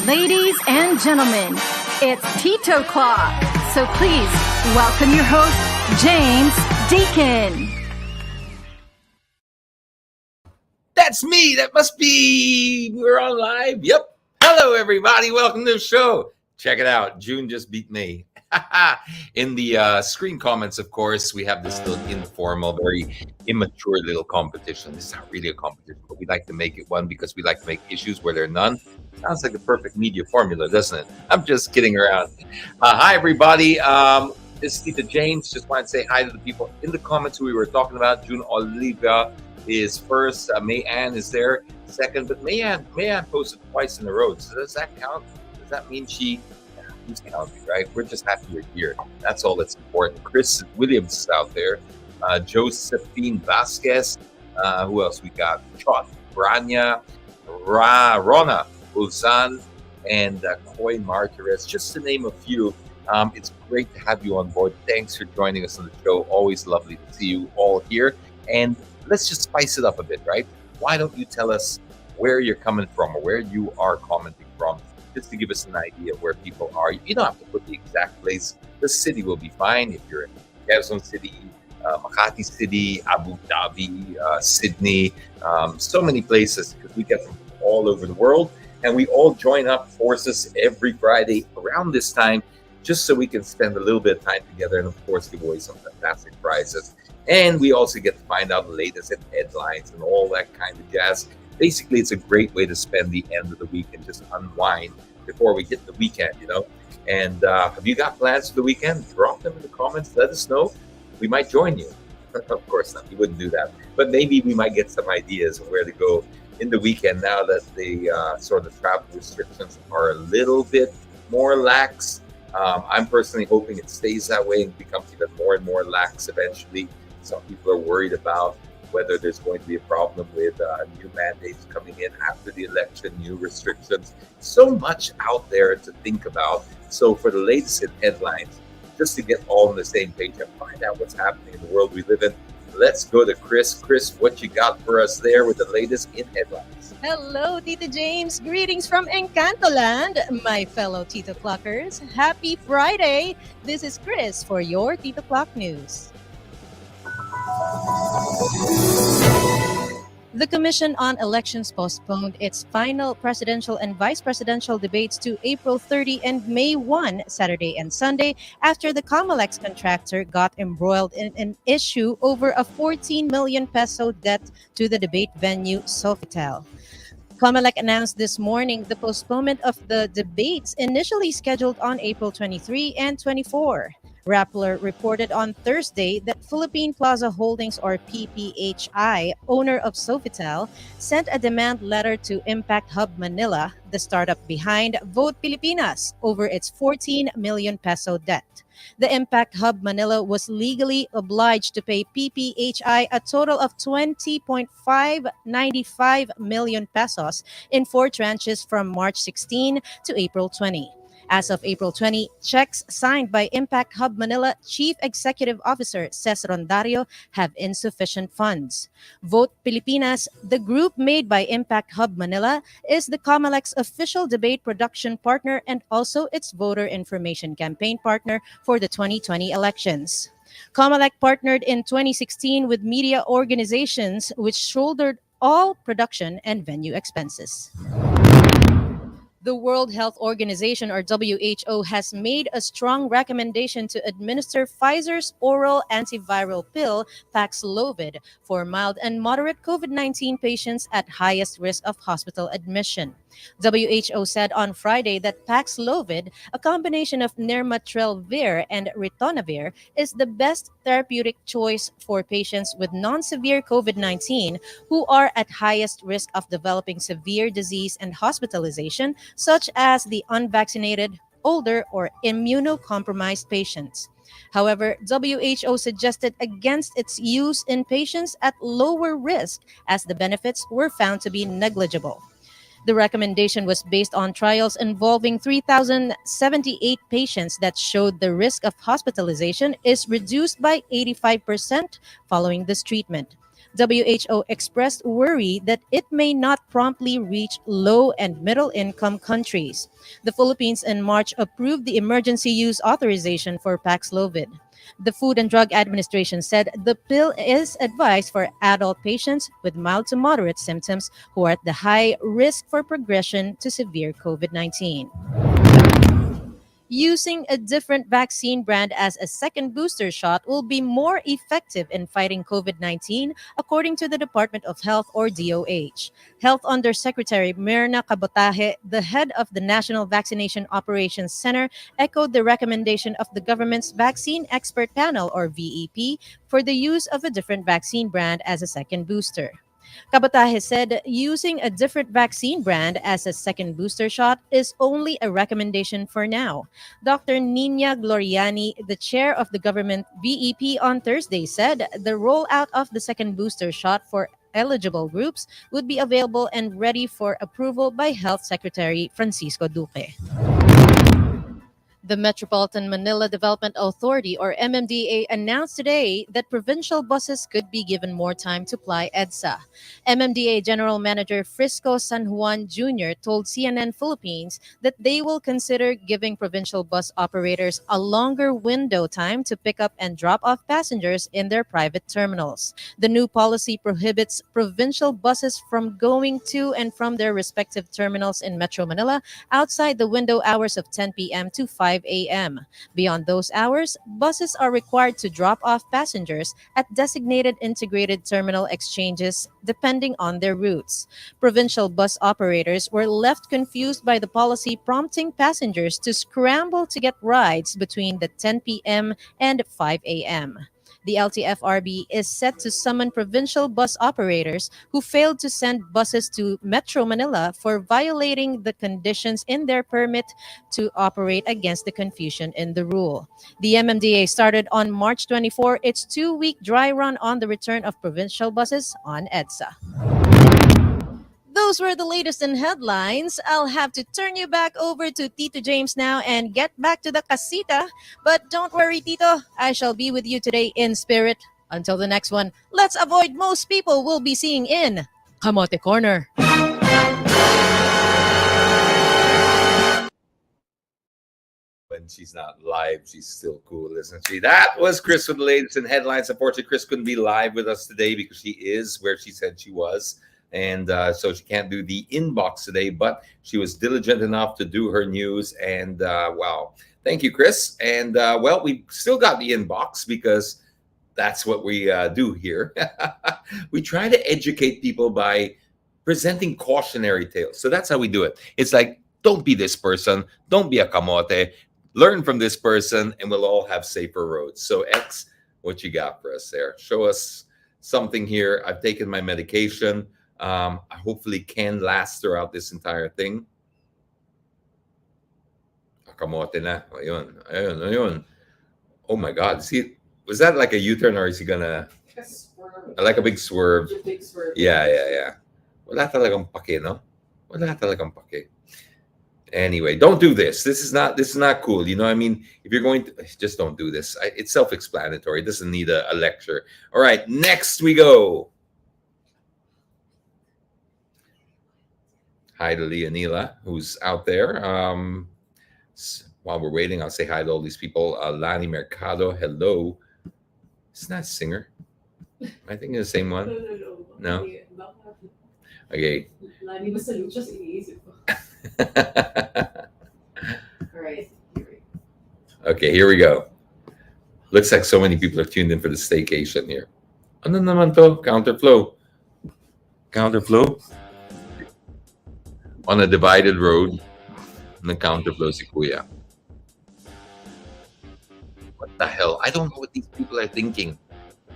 Ladies and gentlemen, it's Tito Clock. So please welcome your host, James Deacon. That's me. That must be. We're on live. Yep. Hello, everybody. Welcome to the show. Check it out. June just beat me. In the screen comments, of course, we have this little informal, very immature little competition. It's not really a competition, but we like to make it one because we like to make issues where there are none. Sounds like the perfect media formula, doesn't it? I'm just kidding around. Hi, everybody. This is Tita James. Just want to say hi to the people in the comments who we were talking about. June Oliva is first. May Ann is there second. But May Ann posted twice in a row. So does that count? Does that mean she... Who's counting, right? We're just happy you're here. That's all that's important. Chris Williams is out there. Josephine Vasquez. Who else we got? Chot, Branya, Rona, Uzan, and Coy Martirez, just to name a few. It's great to have you on board. Thanks for joining us on the show. Always lovely to see you all here. And let's just spice it up a bit, right? Why don't you tell us where you're coming from or where you are commenting from? Just to give us an idea of where people are. You don't have to put the exact place. The city will be fine. If you're in Quezon City, Makati City, Abu Dhabi, Sydney, so many places, because we get them all over the world. And we all join up forces every Friday around this time, just so we can spend a little bit of time together and, of course, give away some fantastic prizes. And we also get to find out the latest in headlines and all that kind of jazz. Basically, it's a great way to spend the end of the week and just unwind before we hit the weekend, you know. And have you got plans for the weekend? Drop them in the comments. Let us know. We might join you. Of course not. We wouldn't do that. But maybe we might get some ideas of where to go in the weekend now that the sort of travel restrictions are a little bit more lax. I'm personally hoping it stays that way and becomes even more and more lax eventually. Some people are worried about whether there's going to be a problem with new mandates coming in after the election, new restrictions. So much out there to think about. So for the latest in headlines, just to get all on the same page and find out what's happening in the world we live in, let's go to Chris. Chris, what you got for us there with the latest in headlines? Hello, Tita James. Greetings from Encantoland, my fellow Tito Clockers. Happy Friday. This is Chris for your Tito Clock News. The Commission on Elections postponed its final presidential and vice presidential debates to April 30 and May 1, Saturday and Sunday, after the Comelec contractor got embroiled in an issue over a 14 million peso debt to the debate venue Sofitel. Comelec announced this morning the postponement of the debates initially scheduled on April 23 and 24. Rappler reported on Thursday that Philippine Plaza Holdings, or PPHI, owner of Sofitel, sent a demand letter to Impact Hub Manila, the startup behind Vote Pilipinas, over its 14 million peso debt. The Impact Hub Manila was legally obliged to pay PPHI a total of 20.595 million pesos in 4 tranches from March 16 to April 20. As of April 20, checks signed by Impact Hub Manila Chief Executive Officer Ces Rondario have insufficient funds. Vote Pilipinas, the group made by Impact Hub Manila, is the Comelec's official debate production partner and also its voter information campaign partner for the 2020 elections. Comelec partnered in 2016 with media organizations which shouldered all production and venue expenses. The World Health Organization, or WHO, has made a strong recommendation to administer Pfizer's oral antiviral pill, Paxlovid, for mild and moderate COVID-19 patients at highest risk of hospital admission. WHO said on Friday that Paxlovid, a combination of nirmatrelvir and ritonavir, is the best therapeutic choice for patients with non-severe COVID-19 who are at highest risk of developing severe disease and hospitalization, such as the unvaccinated, older, or immunocompromised patients. However, WHO suggested against its use in patients at lower risk as the benefits were found to be negligible. The recommendation was based on trials involving 3,078 patients that showed the risk of hospitalization is reduced by 85% following this treatment. WHO expressed worry that it may not promptly reach low and middle income countries. The Philippines in March approved the emergency use authorization for Paxlovid. The Food and Drug Administration said the pill is advised for adult patients with mild to moderate symptoms who are at the high risk for progression to severe COVID 19. Using a different vaccine brand as a second booster shot will be more effective in fighting COVID 19, according to the Department of Health or DOH. Health Undersecretary Myrna Cabotaje, the head of the National Vaccination Operations Center, echoed the recommendation of the government's Vaccine Expert Panel or VEP for the use of a different vaccine brand as a second booster. Kabatahe said using a different vaccine brand as a second booster shot is only a recommendation for now. Dr. Nina Gloriani, the chair of the government VEP on Thursday, said the rollout of the second booster shot for eligible groups would be available and ready for approval by Health Secretary Francisco Duque. The Metropolitan Manila Development Authority, or MMDA, announced today that provincial buses could be given more time to ply EDSA. MMDA General Manager Frisco San Juan Jr. told CNN Philippines that they will consider giving provincial bus operators a longer window time to pick up and drop off passengers in their private terminals. The new policy prohibits provincial buses from going to and from their respective terminals in Metro Manila outside the window hours of 10 p.m. to 5 a.m. Beyond those hours, buses are required to drop off passengers at designated integrated terminal exchanges depending on their routes. Provincial bus operators were left confused by the policy, prompting passengers to scramble to get rides between the 10 p.m. and 5 a.m. The LTFRB is set to summon provincial bus operators who failed to send buses to Metro Manila for violating the conditions in their permit to operate against the confusion in the rule. The MMDA started on March 24 its 2-week dry run on the return of provincial buses on EDSA. Those were the latest in headlines. I'll have to turn you back over to Tito James now and get back to the casita. But don't worry, Tito. I shall be with you today in spirit. Until the next one, let's avoid most people we'll be seeing in Kamote Corner. When she's not live, she's still cool, isn't she? That was Chris with the latest in headlines. Unfortunately, Chris couldn't be live with us today because she is where she said she was. And so she can't do the inbox today, but she was diligent enough to do her news. And wow, thank you, Chris. And well, we still got the inbox because that's what we do here. We try to educate people by presenting cautionary tales. So that's how we do it. It's like, don't be this person. Don't be a kamote. Learn from this person and we'll all have safer roads. So X, what you got for us there? Show us something here. I've taken my medication. I hopefully can last throughout this entire thing. Kamote na. Ayun, ayun, ayun. Oh my God. See, was that like a U-turn or is he gonna... Like a big swerve. Yeah. Wala talagang pake, no? Wala talagang pake. Anyway, don't do this. This is not cool. You know what I mean? If you're going to... Just don't do this. It's self-explanatory. It doesn't need a lecture. All right, next we go. Hi to Leonila, who's out there. While we're waiting, I'll say hi to all these people. Lani Mercado, hello. Isn't that a singer? I think it's the same one. No? Okay. Lani basta lucha sa iniisip ko. All right. Okay, here we go. Looks like so many people are tuned in for the staycation here. Ano naman to? Counterflow. Counterflow? On a divided road, nag-counterflow si Kuya. What the hell? I don't know what these people are thinking.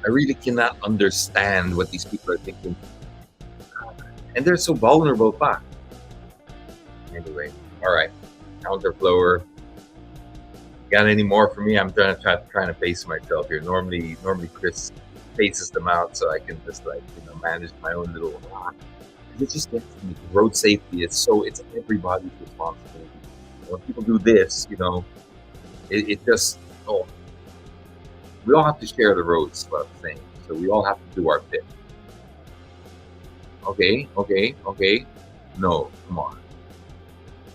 I really cannot understand what these people are thinking. And they're so vulnerable pa. Anyway, all right. Counterflower. Got any more for me? I'm trying to pace myself here. Normally Chris paces them out so I can just manage my own little... It just gets me. Road safety it's everybody's responsibility. When people do this, it just we all have to share the roads, is what I'm saying. So we all have to do our bit. Okay, okay, okay. No, come on.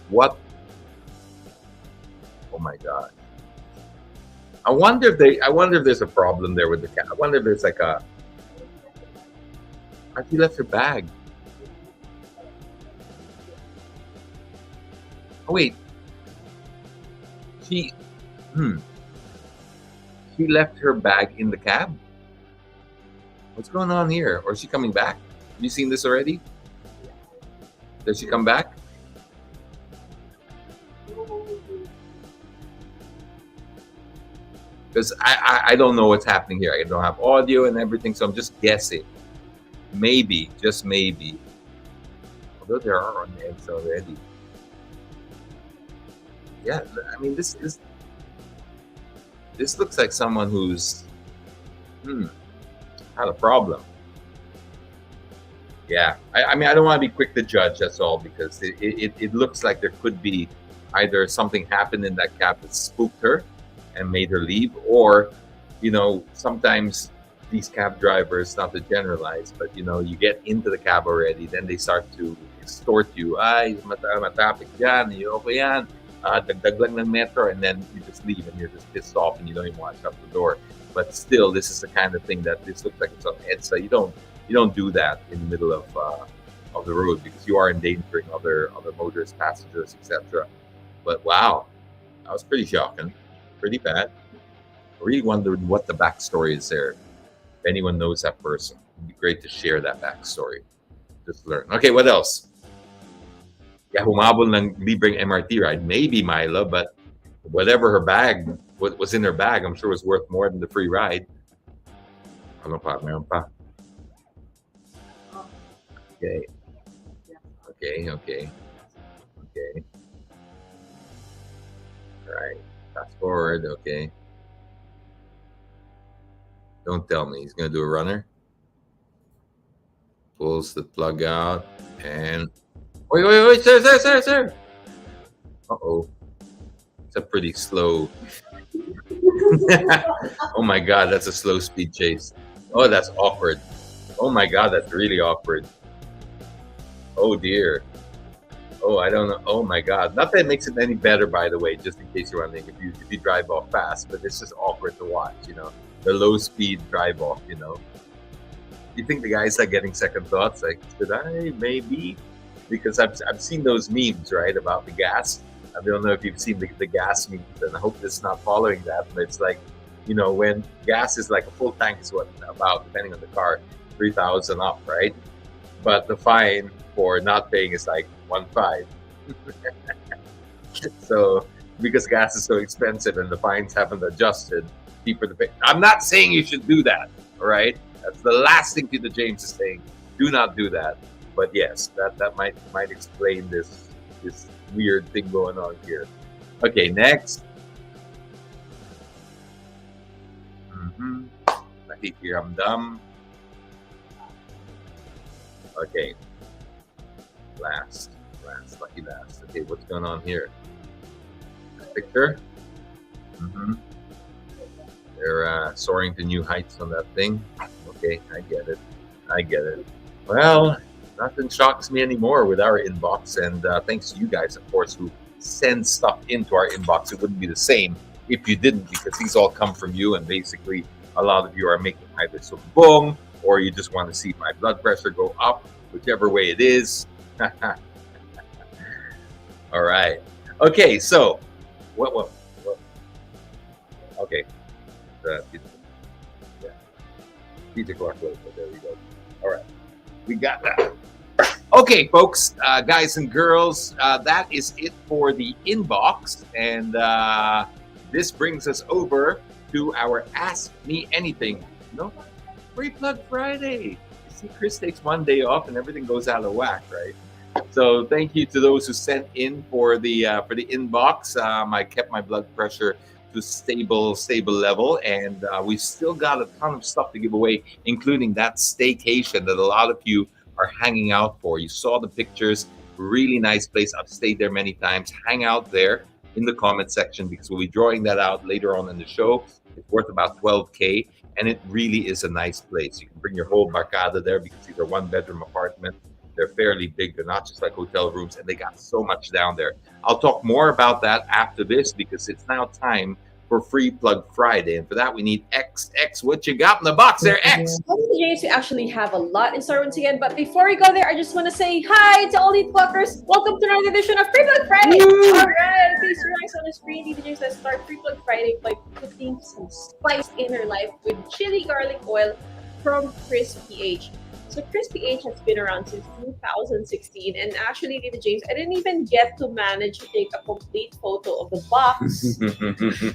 What? Oh my god. I wonder if there's a problem there with the cat. I wonder if there's like a she left her bag. Oh wait. She hmm. She left her bag in the cab? What's going on here? Or is she coming back? Have you seen this already? Does she come back? Because I don't know what's happening here. I don't have audio and everything, so I'm just guessing. Maybe, just maybe. Although there are on eggs already. Yeah, I mean this looks like someone who's had a problem. Yeah, I mean I don't want to be quick to judge. That's all because it looks like there could be either something happened in that cab that spooked her and made her leave, or sometimes these cab drivers, not to generalize, but you get into the cab already, then they start to extort you. Ay, matapik yan, ayoko yan, dagdag lang ng metro, and then you just leave and you're just pissed off and you don't even want to shut the door. But still, this is the kind of thing that this looks like it's on EDSA. You don't do that in the middle of the road because you are endangering other motorists, passengers, etc. But wow, that was pretty shocking, pretty bad. I really wondered what the backstory is there. If anyone knows that person, it'd be great to share that backstory. Just learn. Okay, what else? Yeah, humabol ng libreng MRT ride. Maybe Mila, but whatever her bag, what was in her bag, I'm sure was worth more than the free ride. Ano pa? Meron pa? Okay. Okay, okay. Okay. All right. Fast forward. Okay. Don't tell me he's going to do a runner. Pulls the plug out and... Wait, sir. Uh-oh. It's a pretty slow... Oh my God, that's a slow speed chase. Oh, that's awkward. Oh my God, that's really awkward. Oh dear. Oh, I don't know. Oh my God. Not that it makes it any better, by the way, just in case you're wondering if you drive off fast, but it's just awkward to watch, the low speed drive off, You think the guys are getting second thoughts? Like, should I? Maybe? Because I've seen those memes, right, about the gas. I don't know if you've seen the gas memes, and I hope this is not following that, but it's like, when gas is like a full tank is what about, depending on the car, 3,000 up, right? But the fine for not paying is like 1.5. So because gas is so expensive and the fines haven't adjusted, cheaper to pay. I'm not saying you should do that, all right? That's the last thing Tito James is saying. Do not do that. But yes, that might explain this weird thing going on here. Okay, next. Nakikiramdam. Okay. Last. Lucky last. Okay, what's going on here? Picture. They're soaring to new heights on that thing. Okay, I get it. Well, nothing shocks me anymore with our inbox, and thanks to you guys, of course, who send stuff into our inbox. It wouldn't be the same if you didn't, because these all come from you, and basically a lot of you are making either sumbong or you just want to see my blood pressure go up, whichever way it is. All right. Okay, so what? Okay. Pizza clock. There we go. All right. We got that. Okay, folks, guys and girls, that is it for the inbox. And this brings us over to our Ask Me Anything. Free Plug Friday. You see, Chris takes one day off and everything goes out of whack, right? So thank you to those who sent in for the inbox. I kept my blood pressure to stable level, and we've still got a ton of stuff to give away, including that staycation that a lot of you are hanging out for. You saw the pictures, really nice place. I've stayed there many times. Hang out there in the comment section because we'll be drawing that out later on in the show. It's worth about $12K, And it really is a nice place. You can bring your whole barcada there because these are one-bedroom apartments. They're fairly big. They're not just like hotel rooms, and they got so much down there. I'll talk more about that after this because it's now time for Free Plug Friday. And for that, we need X. What you got in the box there, X? Well, James, we actually have a lot in store once again. But before we go there, I just want to say hi to all these fuckers. Welcome to another edition of Free Plug Friday. Woo! All right, please relax on the screen. DJ James, let's start Free Plug Friday by putting some spice in her life with chili garlic oil from Chris PH. So Chris PH has been around since 2016, and actually, DJ James, I didn't even get to manage to take a complete photo of the box.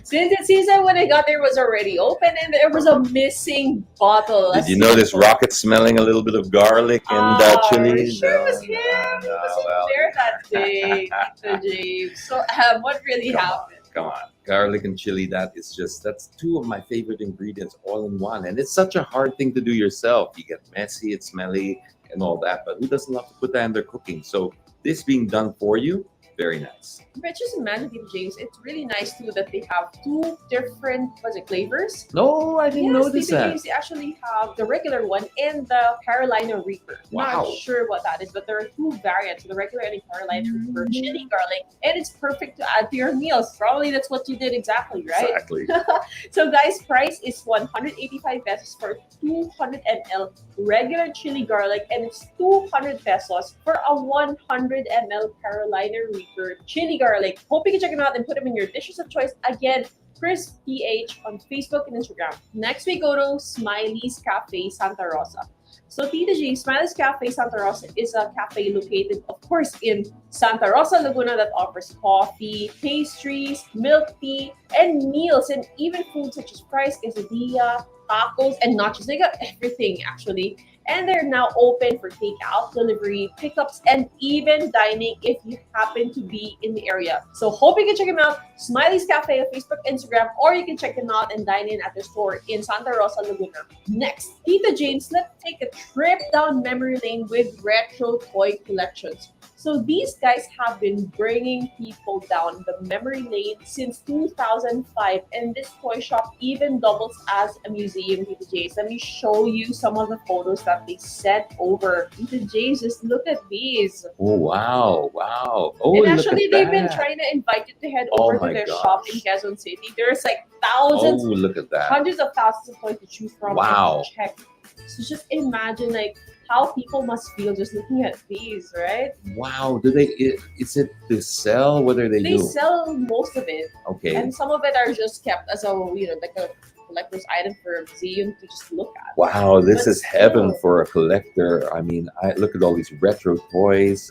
Since it seems that when I got there was already open and there was a missing bottle. Did you notice Rocket smelling a little bit of garlic and chili? Sure, it was him. He wasn't there that day, Tito James. So, what really happened? Come on. Garlic and chili, that's two of my favorite ingredients all in one. And it's such a hard thing to do yourself. You get messy, it's smelly, and all that. But who doesn't love to put that in their cooking? So this being done for you, very nice. But just imagine, Tito James, it's really nice too that they have two different flavors. No, I didn't notice Tito that. James, they actually have the regular one and the Carolina Reaper. Wow. Not sure what that is, but there are two variants, the regular and the Carolina Reaper chili garlic, and it's perfect to add to your meals. Probably that's what you did exactly, right? Exactly. So guys, price is 185 pesos for 200 ml regular chili garlic, and it's 200 pesos for a 100 ml Carolina Reaper chili garlic. Hope you can check them out and put them in your dishes of choice. Again, Chris PH on Facebook and Instagram. Next we go to Smiley's Cafe Santa Rosa. So Tita G, Smiley's Cafe Santa Rosa is a cafe located, of course, in Santa Rosa, Laguna that offers coffee, pastries, milk tea, and meals, and even food such as fries, quesadilla, tacos, and nachos. They got everything, actually. And they're now open for takeout, delivery, pickups, and even dining if you happen to be in the area. So hope you can check them out. Smiley's Cafe on Facebook, Instagram, or you can check them out and dine in at their store in Santa Rosa, Laguna. Next, Tita James, let's take a trip down memory lane with retro toy collections. So these guys have been bringing people down the memory lane since 2005, and this toy shop even doubles as a museum, Tita James. Let me show you some of the photos that they sent over. Tita James, just look at these. Oh, wow. Oh, and look actually, at they've been that. trying to invite you to head Oh over my to their gosh. shop in Quezon City. There's like thousands, Oh, look at that. hundreds of thousands of toys to choose from. Wow. And to check. So just imagine like how people must feel just looking at these, right? Wow. Is it to sell? What are they They doing? sell most of it, Okay. and some of it are just kept as a like a collector's item for a museum to just look at. Wow, this But is heaven still. for a collector. I mean, I look at all these retro toys,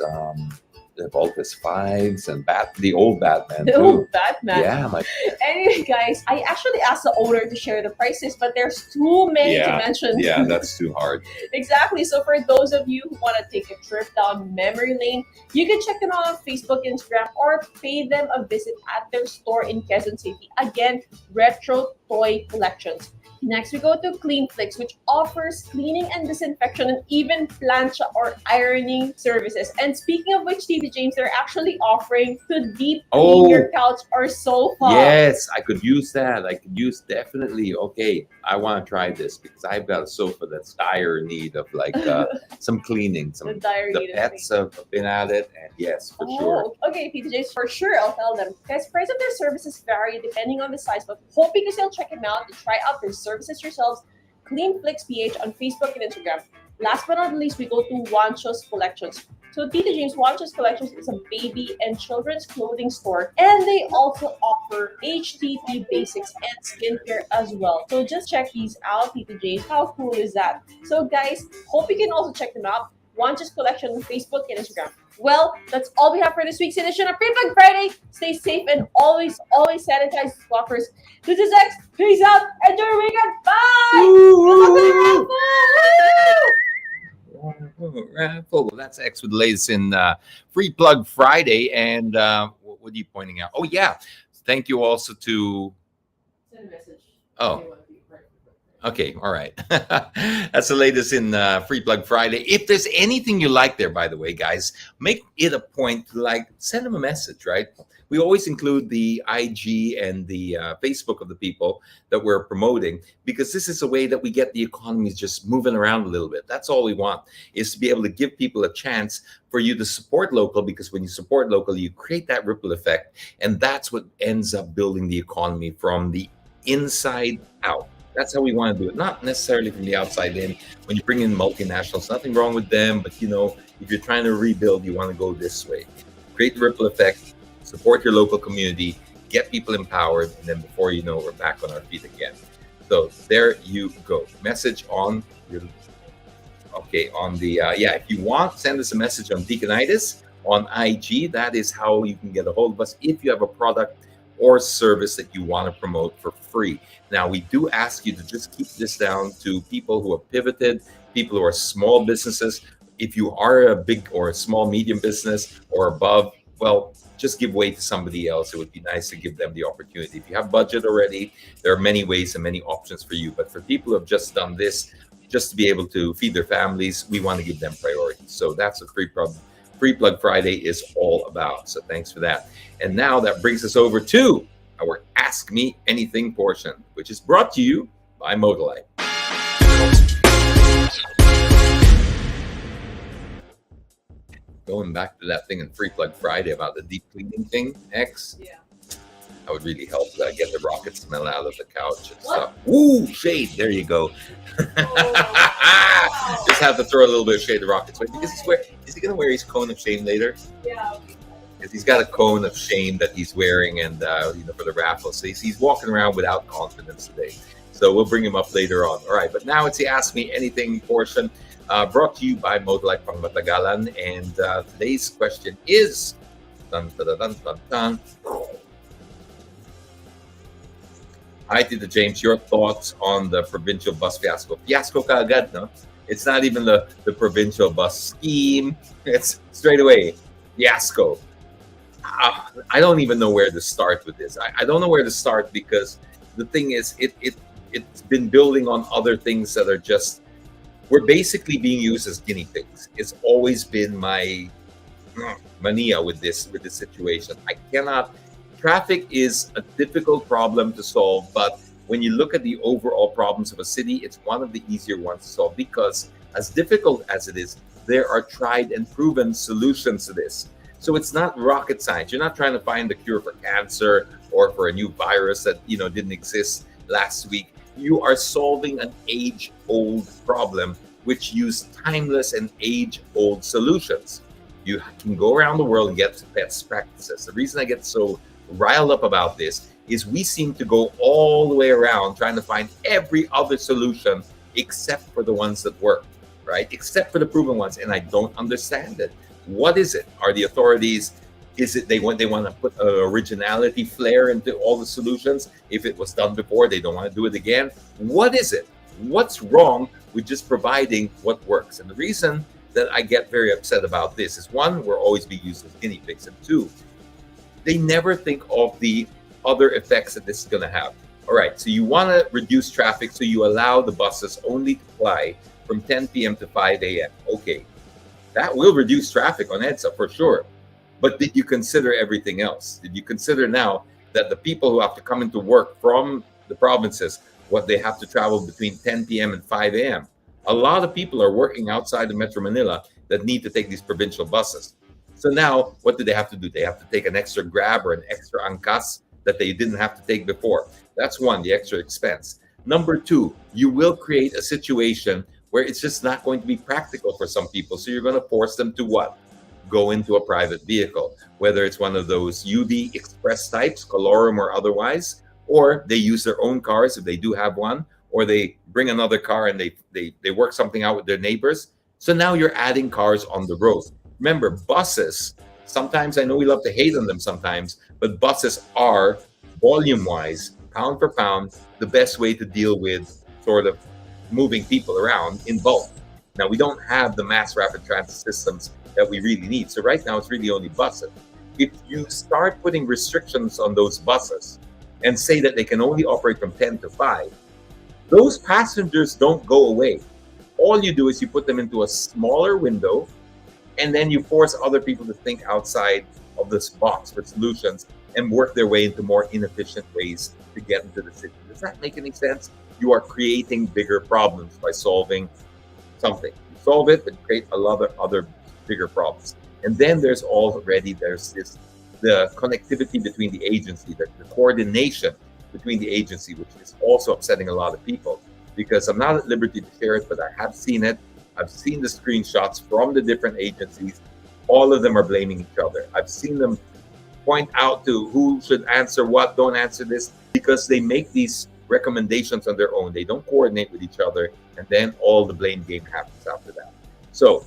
the Voltus 5s and the old Batman The too. old Batman. Yeah, my Anyway, guys, I actually asked the owner to share the prices, but there's too many to mention. yeah, that's too hard. Exactly. So for those of you who want to take a trip down memory lane, you can check them out on Facebook, Instagram, or pay them a visit at their store in Quezon City. Again, Retro Toy Collections. Next, we go to Cleanflix, which offers cleaning and disinfection and even plancha or ironing services. And speaking of which, TV James, they're actually offering to deep clean your couch or sofa. Yes, I could use that. I could use definitely. Okay, I want to try this because I've got a sofa that's dire need of like some cleaning. The dire The need of pets have been at it, and yes, for sure. Okay, PTJs, for sure, I'll tell them. Guys, price of their services vary depending on the size, but hope you can still check them out and try out their services yourselves. Cleanflix PH on Facebook and Instagram. Last but not least, we go to Wancho's Collections. So Tita James, Wancho's Collections is a baby and children's clothing store, and they also offer HTP basics and skincare as well. So just check these out, Tita James. How cool is that? So guys, hope you can also check them out. Wancho's Collection on Facebook and Instagram. Well, that's all we have for this week's edition of Free Plug Friday. Stay safe and always sanitize the walkers. This is X. Peace out. Enjoy your weekend. Bye. Good luck with the raffle. Well, that's X with the latest in Free Plug Friday. And what are you pointing out? Oh, yeah. Thank you also to. Send a message. Oh. Okay, all right. That's the latest in Free Plug Friday. If there's anything you like there, by the way, guys, make it a point to send them a message, right? We always include the IG and the Facebook of the people that we're promoting, because this is a way that we get the economies just moving around a little bit. That's all we want, is to be able to give people a chance for you to support local, because when you support local, you create that ripple effect. And that's what ends up building the economy from the inside out. That's how we want to do it, not necessarily from the outside in. When you bring in multinationals, nothing wrong with them, but if you're trying to rebuild, you want to go this way. Create the ripple effect, support your local community, get people empowered, and then before you know, we're back on our feet again. So there you go. Message on your, on the, if you want, send us a message on Deaconitis on IG. That is how you can get a hold of us if you have a product or service that you want to promote for free. Now, we do ask you to just keep this down to people who have pivoted, people who are small businesses. If you are a big or a small, medium business or above, well, just give way to somebody else. It would be nice to give them the opportunity. If you have budget already, there are many ways and many options for you. But for people who have just done this, just to be able to feed their families, we want to give them priority. So that's what Free Plug Friday is all about. So thanks for that. And now that brings us over to our Ask Me Anything portion, which is brought to you by Modalite. Going back to that thing in Free Plug Friday about the deep cleaning thing, X. Yeah. That would really help get the rocket smell out of the couch and stuff. Ooh, shade. There you go. Just have to throw a little bit of shade to Rocket's way. Because is he going to wear his cone of shame later? Yeah. Because he's got a cone of shame that he's wearing, and for the raffle. So he's walking around without confidence today. So we'll bring him up later on. All right, but now it's the Ask Me Anything portion, brought to you by Modalite Pangmatagalan. And today's question is, dun, dun, dun, dun, dun. Hi, Tito James. Your thoughts on the provincial bus fiasco? Fiasco kaagad, no? It's not even the provincial bus scheme. It's straight away fiasco. I don't even know where to start with this. I don't know where to start, because the thing is, it's been building on other things that are just, we're basically being used as guinea pigs. It's always been my mania with this situation. Traffic is a difficult problem to solve, but when you look at the overall problems of a city, it's one of the easier ones to solve, because as difficult as it is, there are tried and proven solutions to this. So it's not rocket science. You're not trying to find the cure for cancer or for a new virus that didn't exist last week. You are solving an age-old problem which use timeless and age-old solutions. You can go around the world and get best practices. The reason I get so riled up about this is we seem to go all the way around trying to find every other solution except for the ones that work, right? Except for the proven ones, and I don't understand it. What is it? Are the authorities, is it they want to put an originality flair into all the solutions? If it was done before, they don't want to do it again. What is it? What's wrong with just providing what works? And the reason that I get very upset about this is, one, we're always being used as guinea pigs, and two, they never think of the other effects that this is going to have. All right, so you want to reduce traffic, so you allow the buses only to fly from 10 p.m. to 5 a.m. Okay, that will reduce traffic on EDSA for sure. But did you consider everything else? Did you consider now that the people who have to come into work from the provinces, what they have to travel between 10 p.m. and 5 a.m.? A lot of people are working outside of Metro Manila that need to take these provincial buses. So now, what do they have to do? They have to take an extra grab or an extra angkas that they didn't have to take before. That's one, the extra expense. Number two, you will create a situation where it's just not going to be practical for some people. So you're going to force them to what? Go into a private vehicle, whether it's one of those UV Express types, Colorum or otherwise, or they use their own cars if they do have one, or they bring another car and they work something out with their neighbors. So now you're adding cars on the road. Remember, buses, sometimes, I know we love to hate on them sometimes, but buses are, volume-wise, pound for pound, the best way to deal with sort of moving people around in bulk. Now, we don't have the mass rapid transit systems that we really need. So right now, it's really only buses. If you start putting restrictions on those buses and say that they can only operate from 10 to 5, Those passengers don't go away. All you do is you put them into a smaller window, and then you force other people to think outside of this box for solutions and work their way into more inefficient ways to get into the city. Does that make any sense? You are creating bigger problems by solving something. You solve it, but you create a lot of other bigger problems. And then there's the connectivity between the agency, the coordination between the agency, which is also upsetting a lot of people, because I'm not at liberty to share it, but I have seen it. I've seen the screenshots from the different agencies. All of them are blaming each other. I've seen them point out to who should answer what, don't answer this, because they make these recommendations on their own. They don't coordinate with each other, and then all the blame game happens after that. So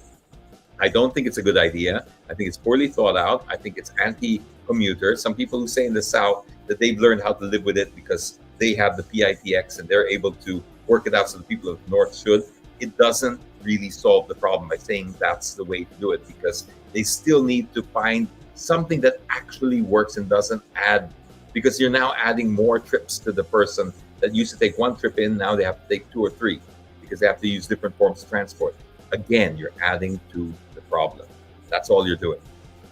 I don't think it's a good idea. I think it's poorly thought out. I think it's anti-commuter. Some people who say in the South that they've learned how to live with it because they have the PITX and they're able to work it out so the people of the North should. It doesn't really solve the problem by saying that's the way to do it, because they still need to find something that actually works and doesn't add, because you're now adding more trips to the person that used to take one trip in. Now they have to take 2 or 3 because they have to use different forms of transport. Again, you're adding to the problem. That's all you're doing.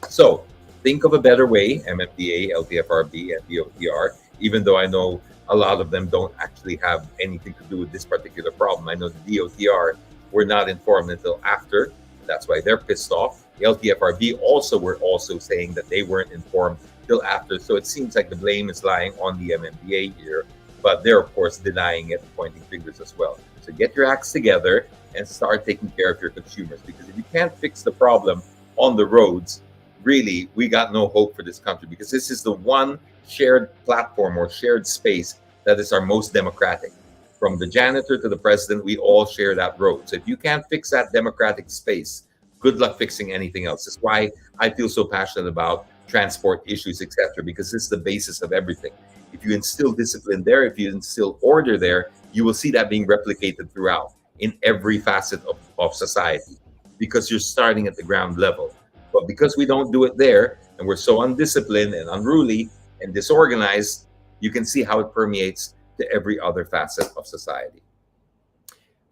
So think of a better way, MMDA, LTFRB, and DOTR, even though I know a lot of them don't actually have anything to do with this particular problem. I know the DOTR were not informed until after. That's why they're pissed off. The LTFRB were also saying that they weren't informed till after. So it seems like the blame is lying on the MMDA here, but they're of course denying it and pointing fingers as well. So get your acts together and start taking care of your consumers, because if you can't fix the problem on the roads, really, we got no hope for this country, because this is the one shared platform or shared space that is our most democratic. From the janitor to the president, we all share that road. So if you can't fix that democratic space, good luck fixing anything else. That's why I feel so passionate about transport issues, etc., because this is the basis of everything. If you instill discipline there, if you instill order there, you will see that being replicated throughout in every facet of society, because you're starting at the ground level. But because we don't do it there, and we're so undisciplined and unruly and disorganized, you can see how it permeates to every other facet of society.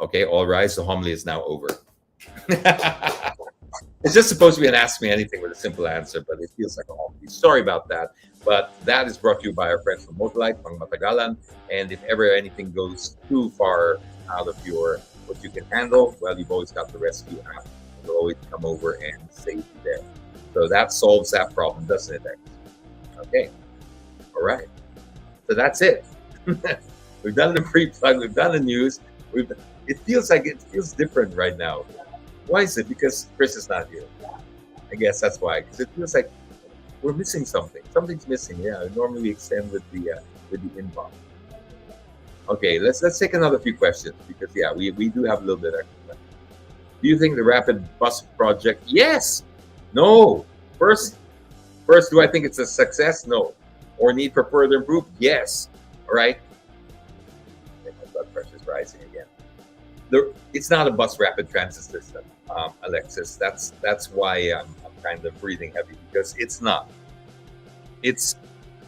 Okay, all rise. The homily is now over. It's just supposed to be an Ask Me Anything with a simple answer, but it feels like a homily. Sorry about that. But that is brought to you by our friends from Motorlight, Pang Matagalan. And if ever anything goes too far out of what you can handle, well, you've always got the rescue app. They'll always come over and save you there. So that solves that problem, doesn't it, X? Okay. All right. So that's it. We've done the pre-plug. We've done the news. It feels different right now. Why is it? Because Chris is not here. I guess that's why. Because it feels like we're missing something. Something's missing. Yeah. Normally we extend with the inbox. Okay. Let's take another few questions, because we do have a little bit extra. Do you think the rapid bus project? Yes. No. First, do I think it's a success? No. Or need for further improvement? Yes. All right. Okay, my blood pressure is rising again. It's not a bus rapid transit system, Alexis. That's why I'm kind of breathing heavy, because it's not. It's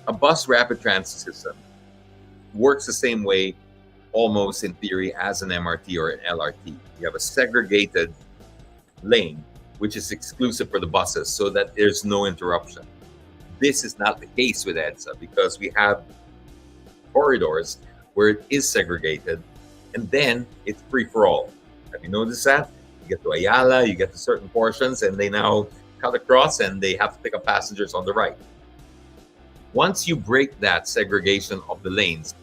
a bus rapid transit system. Works the same way, almost in theory, as an MRT or an LRT. You have a segregated lane, which is exclusive for the buses, so that there's no interruption. This is not the case with EDSA, because we have corridors where it is segregated, and then it's free for all. Have you noticed that? You get to Ayala, you get to certain portions, and they now cut across and they have to pick up passengers on the right. Once you break that segregation of the lanes,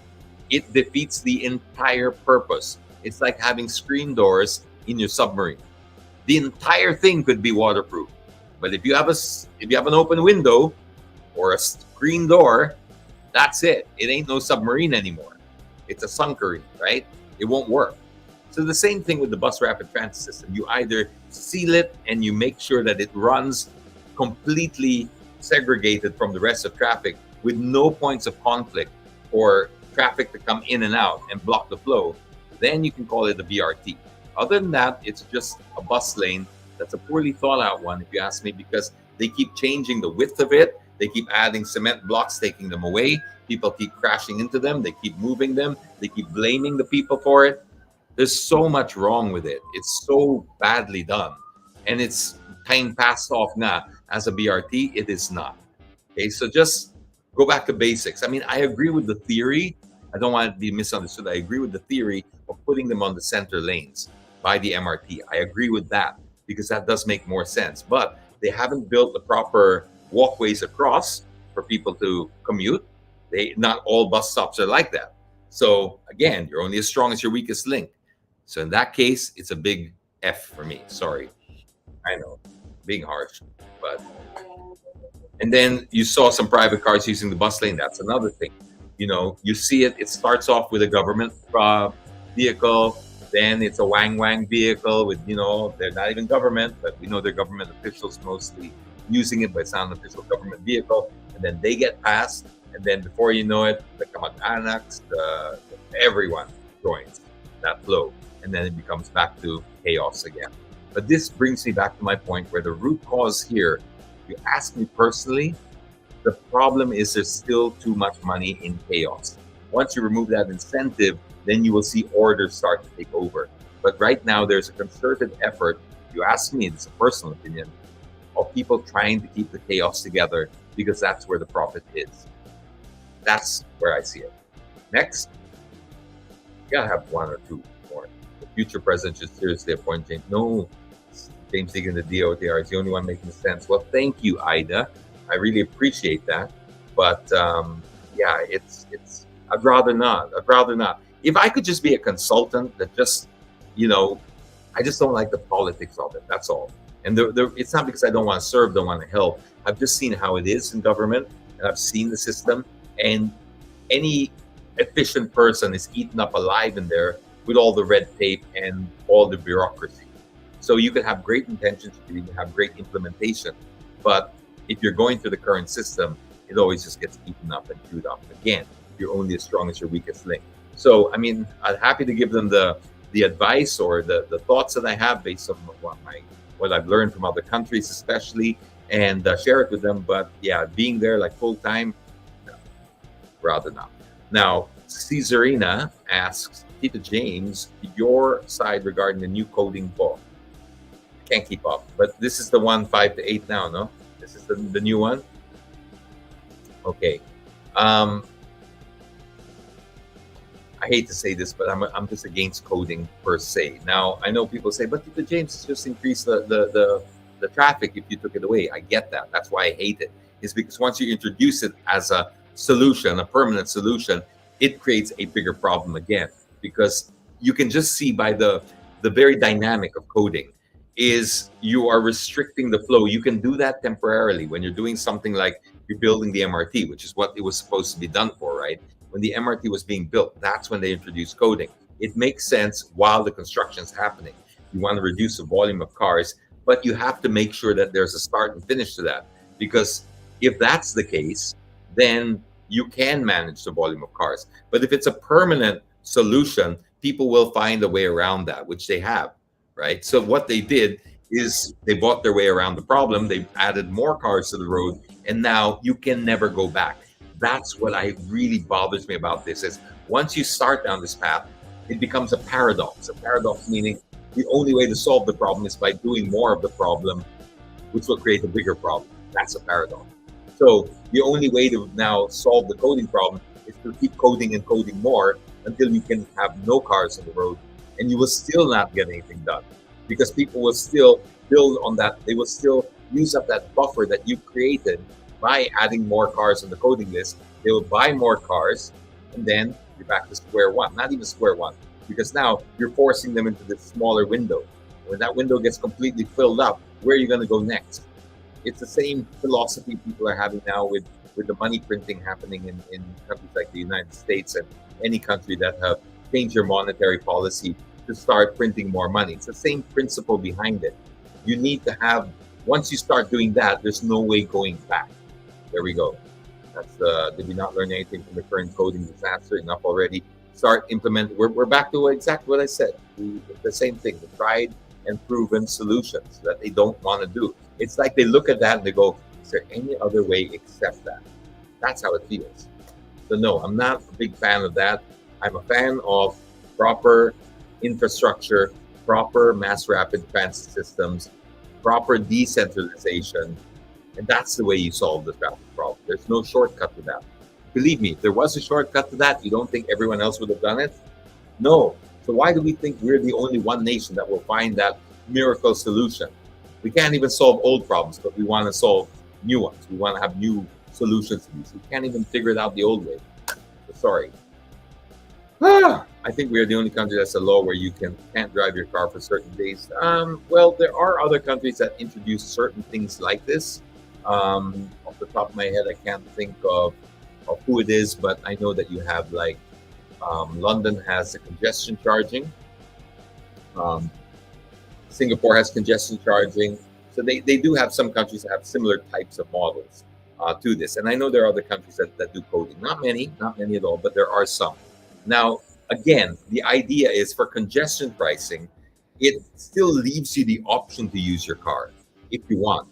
it defeats the entire purpose. It's like having screen doors in your submarine. The entire thing could be waterproof, but if you have an open window or a screen door, that's it. It ain't no submarine anymore. It's a sunkery, right? It won't work. So the same thing with the bus rapid transit system. You either seal it and you make sure that it runs completely segregated from the rest of traffic with no points of conflict or traffic to come in and out and block the flow, then you can call it a BRT. Other than that, it's just a bus lane that's a poorly thought out one, if you ask me, because they keep changing the width of it. They keep adding cement blocks, taking them away. People keep crashing into them. They keep moving them. They keep blaming the people for it. There's so much wrong with it. It's so badly done. And it's kind of passed off now as a BRT. It is not. Okay, so just go back to basics. I mean, I agree with the theory. I don't want it to be misunderstood. I agree with the theory of putting them on the center lanes by the MRT. I agree with that because that does make more sense. But they haven't built the proper walkways across for people to commute. Not all bus stops are like that. So again, you're only as strong as your weakest link. So in that case, it's a big F for me. Sorry. I know, being harsh. But and then you saw some private cars using the bus lane. That's another thing. You see it. It starts off with a government vehicle. Then it's a wang vehicle with, they're not even government, but we know they're government officials mostly using it, but it's not an official government vehicle. And then they get passed. And then before you know it, the kamag-anaks, everyone joins that flow. And then it becomes back to chaos again. But this brings me back to my point where the root cause here, if you ask me personally, the problem is there's still too much money in chaos. Once you remove that incentive, then you will see orders start to take over. But right now, there's a concerted effort, if you ask me, it's a personal opinion, of people trying to keep the chaos together because that's where the profit is. That's where I see it. Next, you gotta have one or two more. The future president should seriously appoint James. No, James Deegan, the DOTR, is the only one making sense. Well, thank you, Ida. I really appreciate that. But yeah, I'd rather not. If I could just be a consultant that just, I just don't like the politics of it. That's all. And it's not because I don't want to serve, don't want to help. I've just seen how it is in government, and I've seen the system. And any efficient person is eaten up alive in there with all the red tape and all the bureaucracy. So you can have great intentions, you can have great implementation, but if you're going through the current system, it always just gets eaten up and chewed up. Again, you're only as strong as your weakest link. So, I mean, I'm happy to give them the advice or the thoughts that I have based on what I've learned from other countries, especially, and share it with them. But yeah, being there like full time, no, rather not. Now, Caesarina asks, Tita James, your side regarding the new coding book. Can't keep up, but this is the one 5 to 8 now, no? This is the new one. Okay. I hate to say this, but I'm just against coding per se. Now I know people say, but Tita James, it's just increase the traffic if you took it away. I get that. That's why I hate it. Is because once you introduce it as a solution, a permanent solution, it creates a bigger problem again. Because you can just see by the very dynamic of coding is you are restricting the flow. You can do that temporarily when you're doing something like you're building the MRT, which is what it was supposed to be done for, right? When the MRT was being built, that's when they introduced coding. It makes sense while the construction's happening. You want to reduce the volume of cars, but you have to make sure that there's a start and finish to that. Because if that's the case, then you can manage the volume of cars. But if it's a permanent solution, people will find a way around that, which they have, right? So what they did is they bought their way around the problem. They added more cars to the road, and now you can never go back. That's what really bothers me about this is once you start down this path, it becomes a paradox. A paradox meaning the only way to solve the problem is by doing more of the problem, which will create a bigger problem. That's a paradox. So the only way to now solve the coding problem is to keep coding and coding more until you can have no cars on the road, and you will still not get anything done because people will still build on that. They will still use up that buffer that you created by adding more cars on the coding list. They will buy more cars, and then you're back to square one. Not even square one, because now you're forcing them into this smaller window. When that window gets completely filled up, where are you going to go next? It's the same philosophy people are having now with the money printing happening in countries like the United States and any country that have changed their monetary policy to start printing more money. It's the same principle behind it. You need to have, once you start doing that, there's no way going back. There we go. That's did we not learn anything from the current coding disaster? Enough already. Start implement. We're back to exactly what I said. The same thing. The tried and proven solutions that they don't want to do. It's like they look at that and they go, "Is there any other way except that?" That's how it feels. So no, I'm not a big fan of that. I'm a fan of proper infrastructure, proper mass rapid transit systems, proper decentralization, and that's the way you solve the traffic problem. There's no shortcut to that. Believe me, if there was a shortcut to that, you don't think everyone else would have done it? No. So why do we think we're the only one nation that will find that miracle solution? We can't even solve old problems, but we want to solve new ones. We want to have new solutions to these. We can't even figure it out the old way. So sorry. I think we're the only country that's a law where you can't drive your car for certain days. Well, there are other countries that introduce certain things like this. Off the top of my head, I can't think of who it is, but I know that you have like London has the congestion charging. Singapore has congestion charging. So they do have some countries that have similar types of models to this. And I know there are other countries that do coding. Not many at all, but there are some. Now, again, the idea is for congestion pricing, it still leaves you the option to use your car if you want,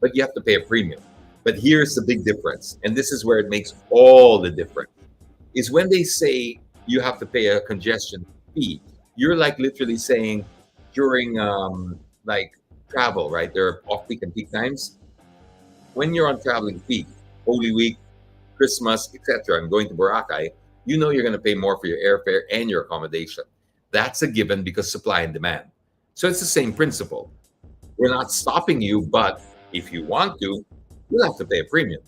but you have to pay a premium. But here's the big difference, and this is where it makes all the difference, is when they say you have to pay a congestion fee, you're like literally saying during like travel, right? There are off-peak and peak times. When you're on traveling peak, Holy Week, Christmas, etc., and going to Boracay, you know you're going to pay more for your airfare and your accommodation. That's a given because supply and demand. So it's the same principle. We're not stopping you, but if you want to, you'll have to pay a premium.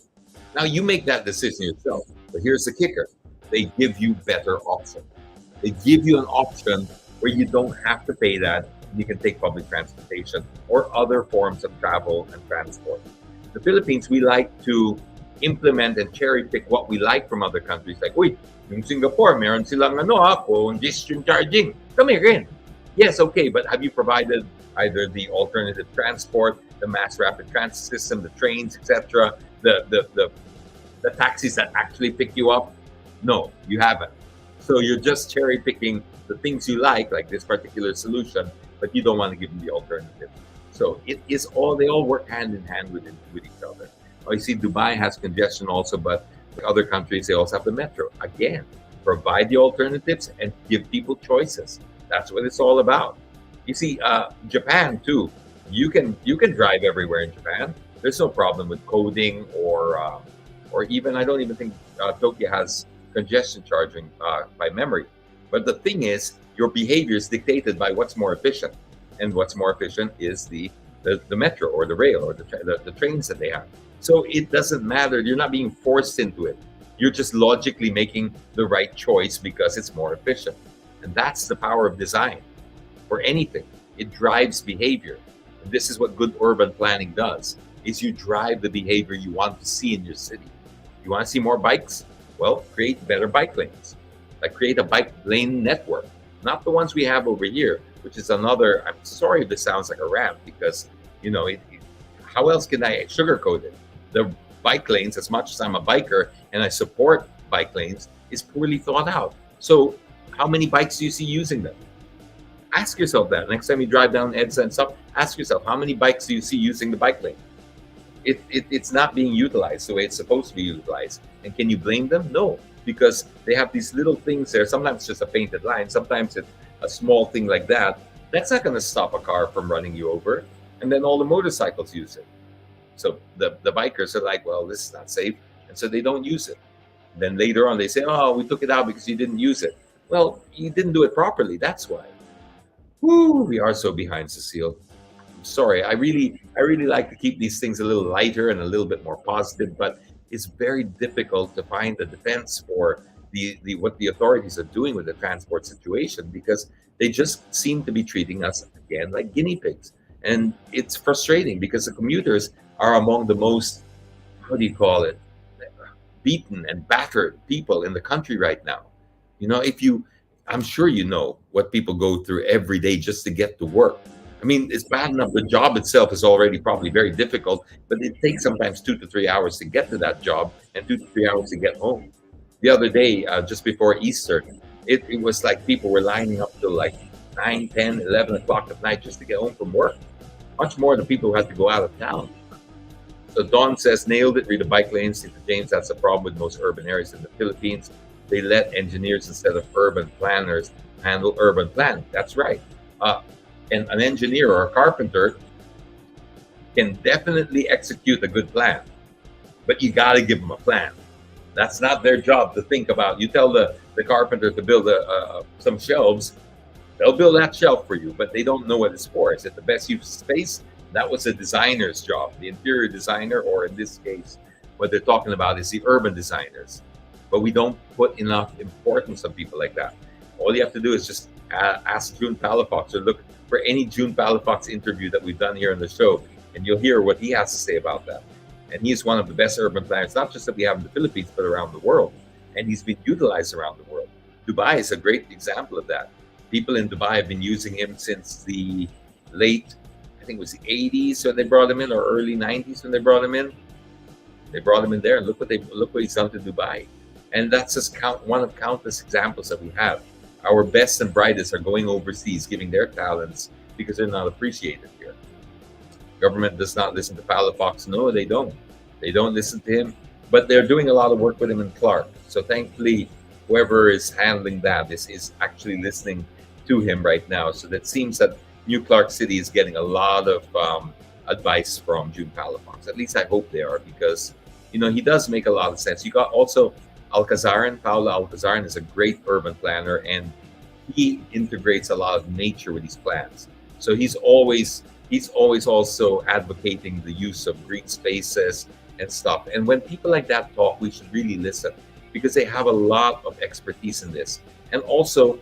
Now you make that decision yourself. But here's the kicker. They give you better options. They give you an option where you don't have to pay that. You can take public transportation or other forms of travel and transport. The Philippines, we like to implement and cherry pick what we like from other countries. Like, uy, yung Singapore, meron silang congestion charging. Kami rin. Yes, okay, but have you provided either the alternative transport, the mass rapid transit system, the trains, etc., the taxis that actually pick you up? No, you haven't. So you're just cherry picking the things you like this particular solution, but you don't want to give them the alternative. So it is all, they all work hand in hand with each other. You see, Dubai has congestion also, but other countries, they also have the metro. Again, provide the alternatives and give people choices. That's what it's all about. You see, Japan too. You can drive everywhere in Japan. There's no problem with coding or even, I don't even think Tokyo has congestion charging by memory. But the thing is, your behavior is dictated by what's more efficient, and what's more efficient is the metro or the rail or the trains that they have. So it doesn't matter. You're not being forced into it. You're just logically making the right choice because it's more efficient. And that's the power of design for anything. It drives behavior. And this is what good urban planning does, is you drive the behavior you want to see in your city. You want to see more bikes? Well, create better bike lanes. Like create a bike lane network, not the ones we have over here, which is another, I'm sorry if this sounds like a rant because, how else can I sugarcoat it? The bike lanes, as much as I'm a biker and I support bike lanes, is poorly thought out. So how many bikes do you see using them? Ask yourself that. Next time you drive down EDSA and stuff, ask yourself, how many bikes do you see using the bike lane? It's not being utilized the way it's supposed to be utilized. And can you blame them? No, because they have these little things there. Sometimes it's just a painted line. Sometimes it's a small thing like that. That's not going to stop a car from running you over. And then all the motorcycles use it. So the bikers are like, well, this is not safe. And so they don't use it. Then later on, they say, oh, we took it out because you didn't use it. Well, you didn't do it properly. That's why. Woo, we are so behind, Cecile. I'm sorry. I really like to keep these things a little lighter and a little bit more positive, but it's very difficult to find the defense for what the authorities are doing with the transport situation, because they just seem to be treating us again like guinea pigs. And it's frustrating because the commuters are among the most, how do you call it, beaten and battered people in the country right now. I'm sure you know what people go through every day just to get to work. I mean, it's bad enough. The job itself is already probably very difficult, but it takes sometimes 2 to 3 hours to get to that job and 2 to 3 hours to get home. The other day, just before Easter, it was like people were lining up till like 9, 10, 11 o'clock at night just to get home from work. Much more the people who had to go out of town. So Don says, nailed it, read the bike lanes. Tito James, that's the problem with most urban areas in the Philippines. They let engineers instead of urban planners handle urban planning. That's right. And an engineer or a carpenter can definitely execute a good plan, but you got to give them a plan. That's not their job to think about. You tell the carpenter to build some shelves, they'll build that shelf for you, but they don't know what it's for. Is it the best use of space? That was a designer's job, the interior designer, or in this case, what they're talking about is the urban designers. But we don't put enough importance on people like that. All you have to do is just ask June Palafox, or look for any June Palafox interview that we've done here on the show, and you'll hear what he has to say about that. And he is one of the best urban planners, not just that we have in the Philippines, but around the world. And he's been utilized around the world. Dubai is a great example of that. People in Dubai have been using him since the late, I think it was the 80s when they brought him in, or early 90s when they brought him in. They brought him in there, and look what he's done to Dubai. And that's just one of countless examples that we have. Our best and brightest are going overseas, giving their talents because they're not appreciated here. Government does not listen to Palafox. No, they don't. They don't listen to him, but they're doing a lot of work with him in Clark. So thankfully, whoever is handling that is actually listening to him right now. So that seems that New Clark City is getting a lot of advice from June Palafox. At least I hope they are, because he does make a lot of sense. You got also Alcazaran. Paolo Alcazaran is a great urban planner, and he integrates a lot of nature with his plans. So he's always also advocating the use of green spaces and stuff. And when people like that talk, we should really listen, because they have a lot of expertise in this. And also,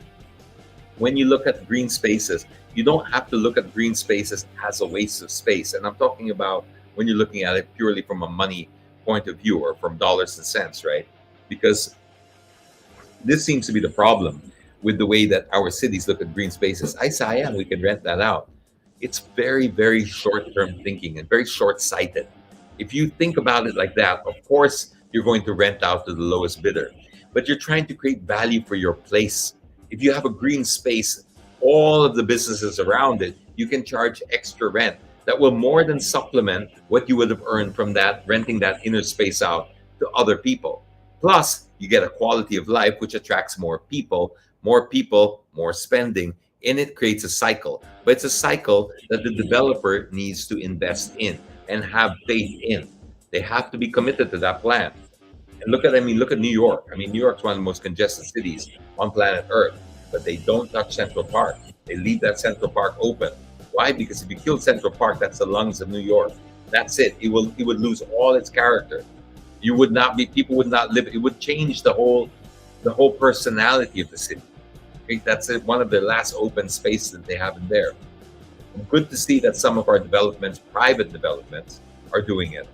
when you look at green spaces, you don't have to look at green spaces as a waste of space. And I'm talking about when you're looking at it purely from a money point of view, or from dollars and cents, right? Because this seems to be the problem with the way that our cities look at green spaces. Ay, sayang, we can rent that out. It's very, very short-term thinking and very short-sighted. If you think about it like that, of course, you're going to rent out to the lowest bidder, but you're trying to create value for your place. If you have a green space, all of the businesses around it, you can charge extra rent that will more than supplement what you would have earned from that, renting that inner space out to other people. Plus, you get a quality of life which attracts more people, more spending, and it creates a cycle. But it's a cycle that the developer needs to invest in and have faith in. They have to be committed to that plan. And look at New York. New York's one of the most congested cities on planet Earth, but they don't touch Central Park. They leave that Central Park open. Why? Because if you kill Central Park, that's the lungs of New York. That's it. It would lose all its character. People would not live. It would change the whole personality of the city. Okay? That's it, one of the last open spaces that they have in there. Good to see that some of our developments, private developments, are doing it.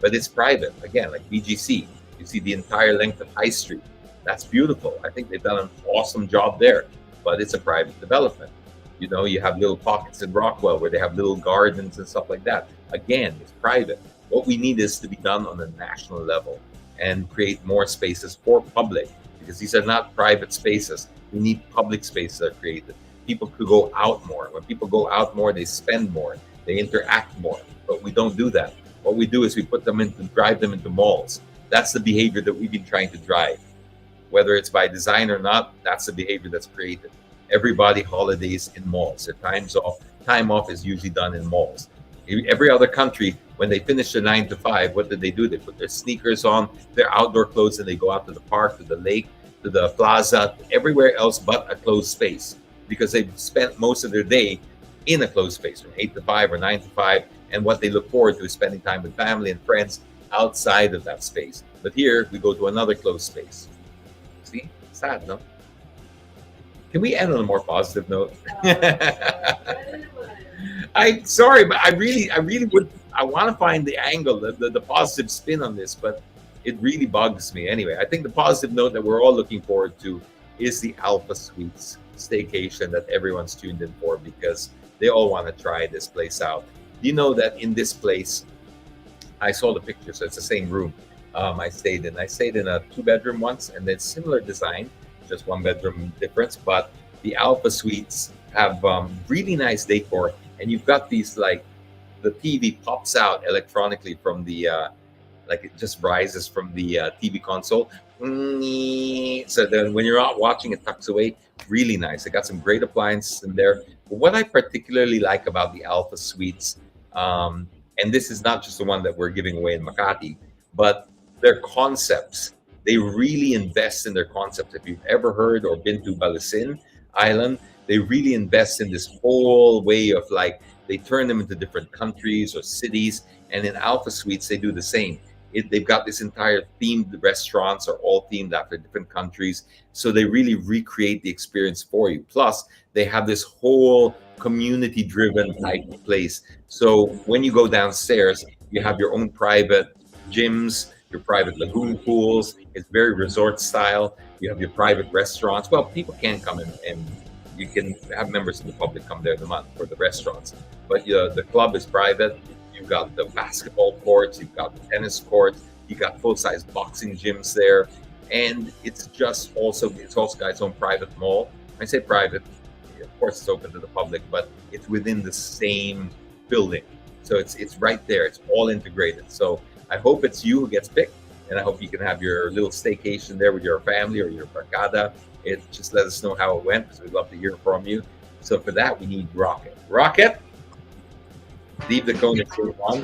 But it's private. Again, like BGC, you see the entire length of High Street. That's beautiful. I think they've done an awesome job there, but it's a private development. You have little pockets in Rockwell where they have little gardens and stuff like that. Again, it's private. What we need is to be done on a national level and create more spaces for public, because these are not private spaces. We need public spaces that are created. People could go out more. When people go out more, they spend more, they interact more. But we don't do that. What we do is we drive them into malls. That's the behavior that we've been trying to drive. Whether it's by design or not, that's the behavior that's created. Everybody holidays in malls. Their time off is usually done in malls. Every other country, when they finish their 9 to 5, what did they do? They put their sneakers on, their outdoor clothes, and they go out to the park, to the lake, to the plaza, everywhere else but a closed space, because they've spent most of their day in a closed space from 8 to 5 or 9 to 5. And what they look forward to is spending time with family and friends outside of that space. But here we go to another closed space. See? Sad, no? Can we end on a more positive note? I'm sorry, but I want to find the angle, the positive spin on this, but it really bugs me. Anyway, I think the positive note that we're all looking forward to is the Alpha Suites staycation that everyone's tuned in for, because they all want to try this place out. You know that in this place, I saw the picture, so it's the same room I stayed in. I stayed in a 2-bedroom once, and it's similar design, just 1-bedroom difference, but the Alpha Suites have really nice decor, and you've got these like the TV pops out electronically from the like it just rises from the TV console. So then when you're not watching, it tucks away. Really nice. They got some great appliances in there. But what I particularly like about the Alpha Suites, and this is not just the one that we're giving away in Makati, but their concepts. They really invest in their concepts. If you've ever heard or been to Balasin Island, they really invest in this whole way of like, they turn them into different countries or cities. And in Alpha Suites, they do the same. They've got this entire themed restaurants are all themed after different countries. So they really recreate the experience for you. Plus, they have this whole community driven type of place. So when you go downstairs, you have your own private gyms, your private lagoon pools. It's very resort style. You have your private restaurants. Well, people can come in and you can have members of the public come there for the restaurants. But the club is private. You've got the basketball courts, you've got the tennis courts, you got full-size boxing gyms there, and it's also got its own private mall. I say private, of course, it's open to the public, but it's within the same building, so it's right there. It's all integrated. So I hope it's you who gets picked, and I hope you can have your little staycation there with your family or your barkada. Just let us know how it went, because we'd love to hear from you. So for that, we need Rocket. Rocket. Leave the cone and move on.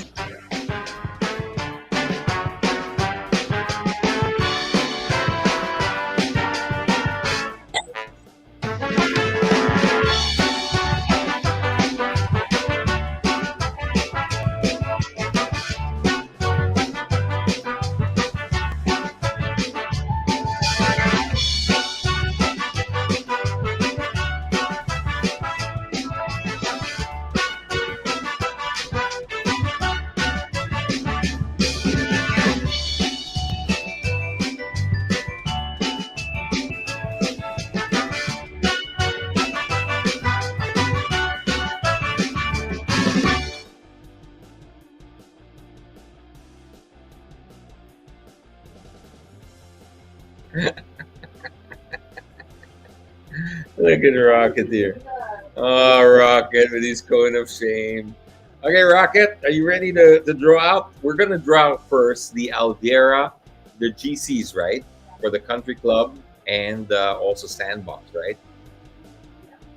Look at Rocket here. Oh, Rocket with his cone of shame. Okay, Rocket, are you ready to draw out? We're going to draw out first the Alviera, the GCs, right? For the country club and also Sandbox, right?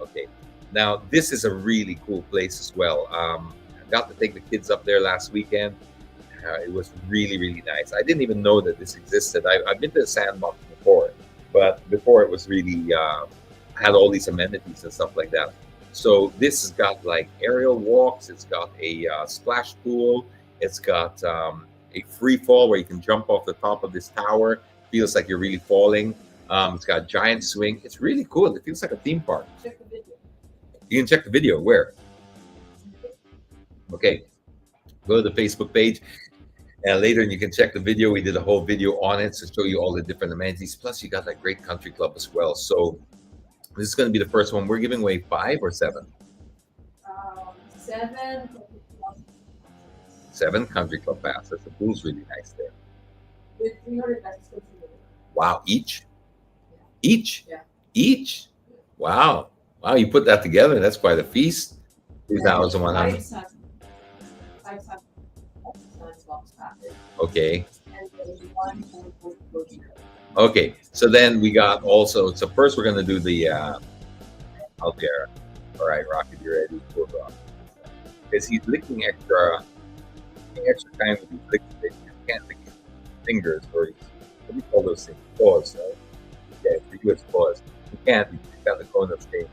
Okay. Now, this is a really cool place as well. I got to take the kids up there last weekend. It was really, really nice. I didn't even know that this existed. I've been to the Sandbox before, but before it was really had all these amenities and stuff like that. So this has got like aerial walks. It's got a splash pool. It's got a free fall where you can jump off the top of this tower. Feels like you're really falling. It's got a giant swing. It's really cool. It feels like a theme park. Check the video. You can check the video. Where? Okay. Go to the Facebook page. And later you can check the video. We did a whole video on it to show you all the different amenities. Plus, you got that great country club as well. So this is going to be the first one. We're giving away 5 or 7? 7. 7 country club passes. The pool's really nice there. With 300 pesos. Wow, each? Yeah. Each? Yeah. Each? Wow. Wow, you put that together. That's quite a feast. 2,100. 5 Sandbox passes. Okay. And then 1 full Okay. So then we got also, so first we're going to do the Alviera. All right, Rocket, you ready? Cool, Rocket. Because he's licking extra time with his licking. You can't lick his fingers or his, what do you call those things? Paws, right? Yeah, for you it's paws. You can't, you got the cone of shame.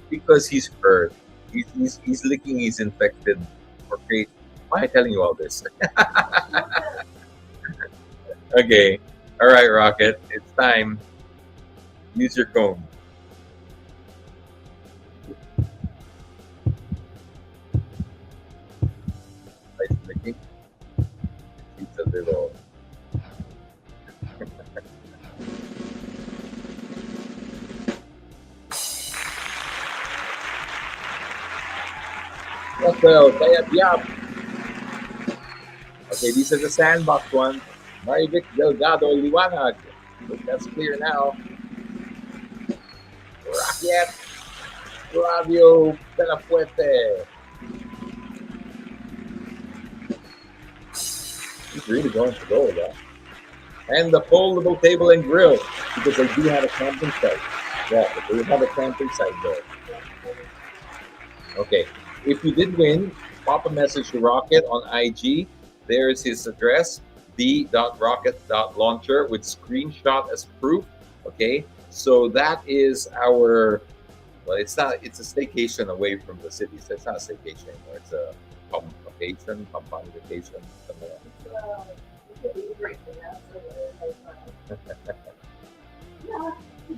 Because he's hurt. He's licking his infected or create. Why am I telling you all this? Okay. All right, Rocket. It's time. Use your cone. Nice licking. It's a little. Well, kaya diab. Okay, these are the Sandbox ones. Maribik Delgado Liwanag. That's clear now. Rocket. Flavio Penafuerte. He's really going to go with that. And the foldable table and grill, because they do have a camping site. Yeah, they do have a camping site there. Okay, if you did win, pop a message to Rocket on IG. There's his address, d.rocket.launcher with screenshot as proof. Okay, so that is our, well, it's not, it's a staycation away from the city. So it's not a staycation anymore. It's a vacation, compound vacation, something like that.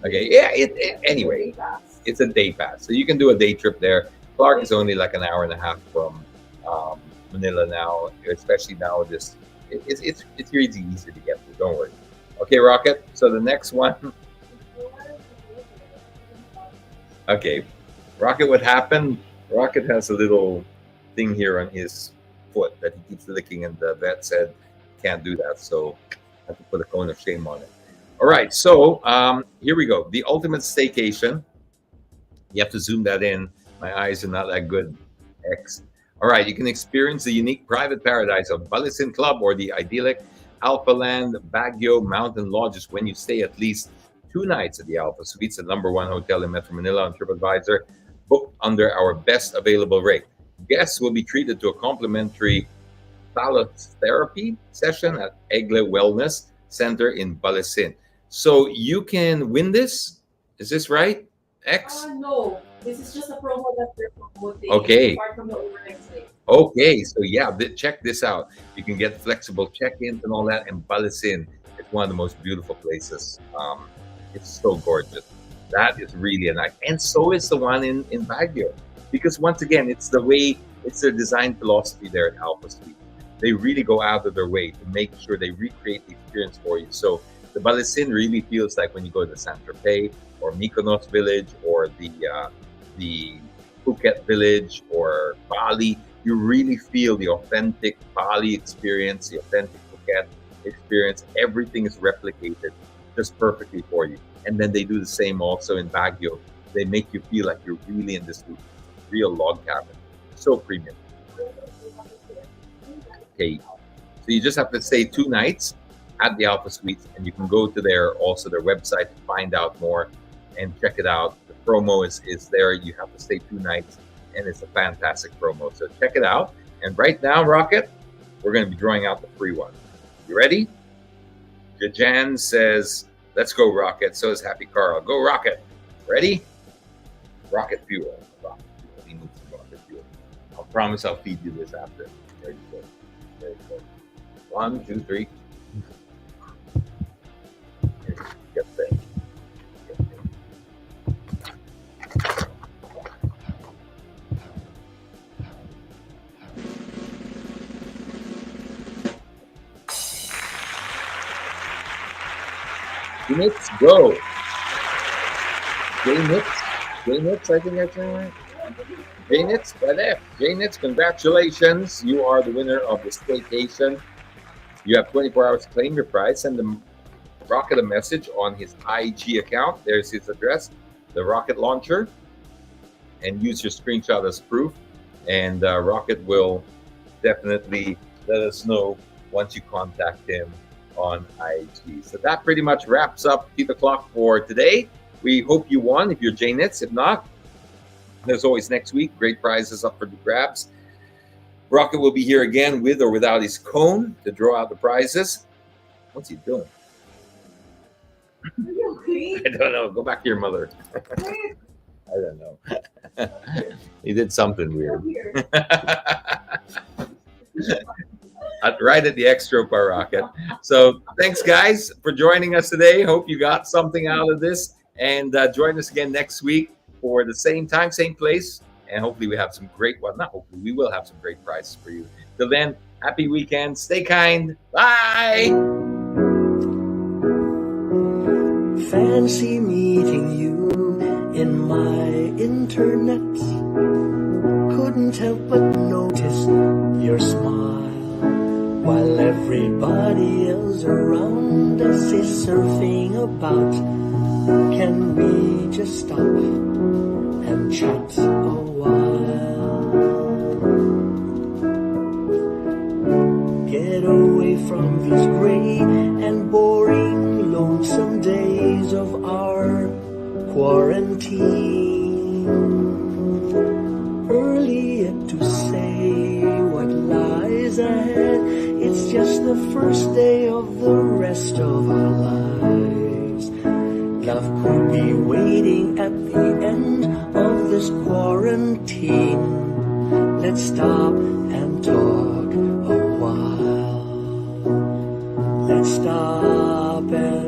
Okay, yeah, anyway, it's a day pass. So you can do a day trip there. Clark is only like an hour and a half from Manila now, especially now it's really easy to get to. Don't worry. Okay, Rocket. So the next one. Okay, Rocket. What happened? Rocket has a little thing here on his foot that he keeps licking, and the vet said can't do that. So I have to put a cone of shame on it. All right. So here we go. The ultimate staycation. You have to zoom that in. My eyes are not that good. X. All right, you can experience the unique private paradise of Balisin Club or the idyllic Alpha Land Baguio Mountain Lodges when you stay at least 2 nights at the Alpha Suites, the #1 hotel in Metro Manila on TripAdvisor, booked under our best available rate. Guests will be treated to a complimentary therapy session at Egle Wellness Center in Balisin. So you can win this. Is this right, X? No. This is just a promo that they're promoting. Okay. Apart from the overnight stay. Okay, so yeah, check this out. You can get flexible check-ins and all that. And Balisin, it's one of the most beautiful places. It's so gorgeous. That is really a nice. And so is the one in Baguio. Because once again, it's their design philosophy there at Alpha Suite. They really go out of their way to make sure they recreate the experience for you. So the Balisin really feels like when you go to Saint Tropez or Mykonos Village or the Phuket Village or Bali, you really feel the authentic Bali experience, the authentic Phuket experience. Everything is replicated just perfectly for you. And then they do the same also in Baguio. They make you feel like you're really in this real log cabin. So premium. Okay, so you just have to stay 2 nights at the Alpha Suites, and you can go to their website to find out more and check it out. The promo is there. You have to stay 2 nights, and it's a fantastic promo. So check it out. And right now, Rocket, we're going to be drawing out the free one. You ready? Jajan says, let's go, Rocket. So is Happy Carl. Go, Rocket. Ready? Rocket fuel. Rocket fuel. We need some rocket fuel. I'll promise I'll feed you this after. Very good. Very good. 1, 2, 3. Get there. Units, go. J-Nits, I think that's right. J-Nits, right there. J-Nits, congratulations. You are the winner of the staycation. You have 24 hours to claim your prize. Send the Rocket a message on his IG account. There's his address, the Rocket Launcher, and use your screenshot as proof. And Rocket will definitely let us know once you contact him on IG. So that pretty much wraps up Tito Clock for today. We hope you won if you're J-Nits. If not, there's always next week. Great prizes up for the grabs. Rocket will be here again with or without his cone to draw out the prizes. What's he doing? Are you okay? I don't know. Go back to your mother. I don't know. He did something weird. Right at the extra bar, Rocket. So thanks, guys, for joining us today. Hope you got something out of this. And join us again next week for the same time, same place. And hopefully we have some great, well, not hopefully, we will have some great prizes for you. Till then, happy weekend. Stay kind. Bye. Fancy meeting you in my internet. Couldn't help but notice your smile, while everybody else around us is surfing about. Can we just stop and chat a while? Get away from these gray and boring, lonesome days of our quarantine. Early yet to say what lies ahead. It's just the first day of the rest of our lives. Love could be waiting at the end of this quarantine. Let's stop and talk a while. Let's stop and